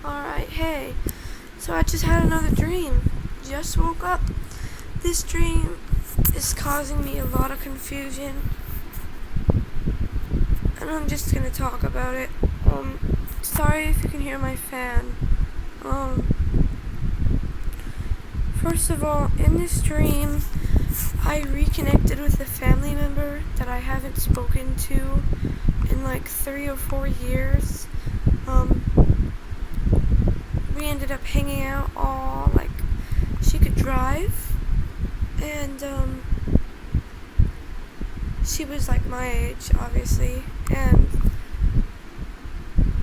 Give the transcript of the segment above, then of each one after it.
Alright, hey. So I just had another dream. Just woke up. This dream is causing me a lot of confusion. And I'm just gonna talk about it. Sorry if you can hear my fan. First of all, in this dream, I reconnected with a family member that I haven't spoken to in like 3 or 4 years. We ended up hanging out all, like, she could drive, and she was like my age, obviously, and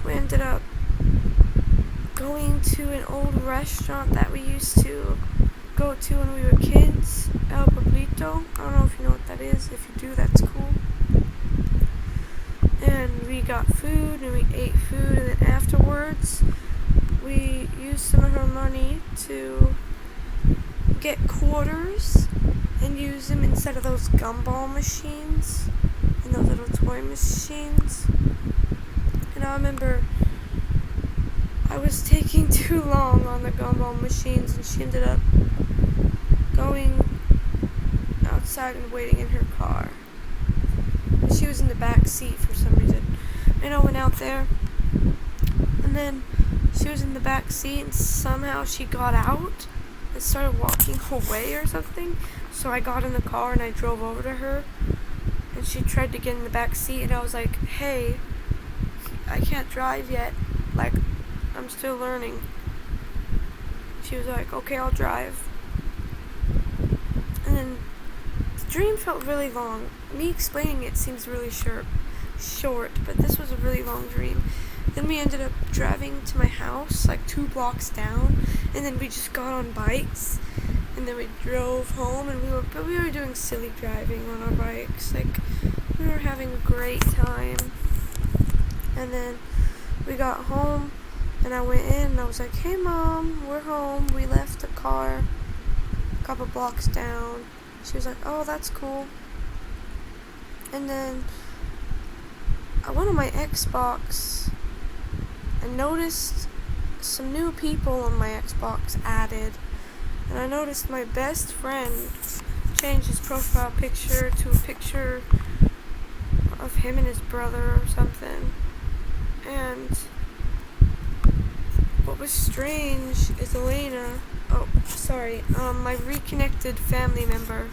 we ended up going to an old restaurant that we used to go to when we were kids, El Pueblito. I don't know if you know what that is. If you do, that's cool. And we got food, and we ate food, and then afterwards, we used some of her money to get quarters and use them instead of those gumball machines and those little toy machines. And I remember I was taking too long on the gumball machines, and she ended up going outside and waiting in her car. She was in the back seat for some reason. And I went out there, and then she was in the back seat, and somehow she got out and started walking away or something. So I got in the car and I drove over to her, and she tried to get in the back seat, and I was like, hey, I can't drive yet. Like, I'm still learning. She was like, okay, I'll drive. And then the dream felt really long. Me explaining it seems really short, but this was a really long dream. Then we ended up driving to my house, like 2 blocks down, and then we just got on bikes, and then we drove home, and we were doing silly driving on our bikes. Like, we were having a great time. And then we got home, and I went in, and I was like, hey Mom, we're home. We left the car a couple blocks down. She was like, oh, that's cool. And then I went on my Xbox and noticed some new people on my Xbox added. And I noticed my best friend changed his profile picture to a picture of him and his brother or something. And what was strange is Alaina, my reconnected family member.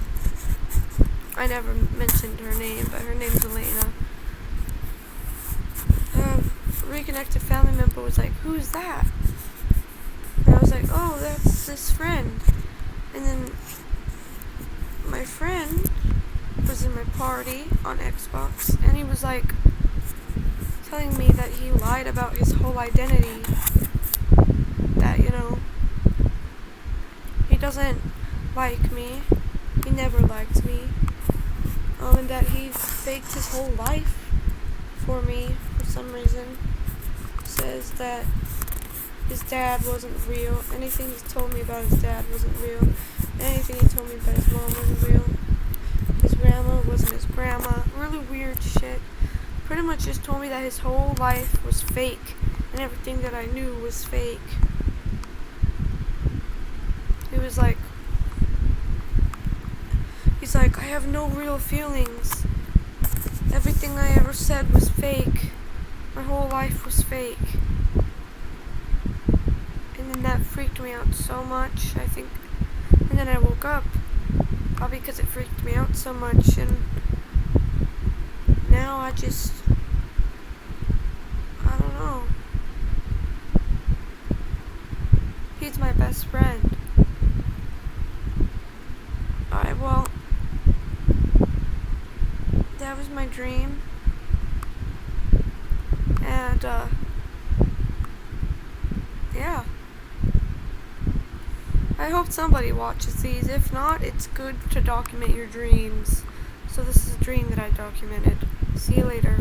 I never mentioned her name, but her name's Alaina. Reconnected family member was like, who's that? And I was like, oh, that's this friend. And then my friend was in my party on Xbox, and he was like telling me that he lied about his whole identity, that, he doesn't like me, he never liked me, and that he faked his whole life for me for some reason. Says that his dad wasn't real. Anything he told me about his dad wasn't real. Anything he told me about his mom wasn't real. His grandma wasn't his grandma. Really weird shit. Pretty much just told me that his whole life was fake, and everything that I knew was fake. He's like, I have no real feelings. Everything I ever said was fake. My whole life was fake. And then that freaked me out so much, I think. And then I woke up, probably because it freaked me out so much, and now I don't know. He's my best friend. Alright, well, that was my dream. And, yeah. I hope somebody watches these. If not, it's good to document your dreams. So this is a dream that I documented. See you later.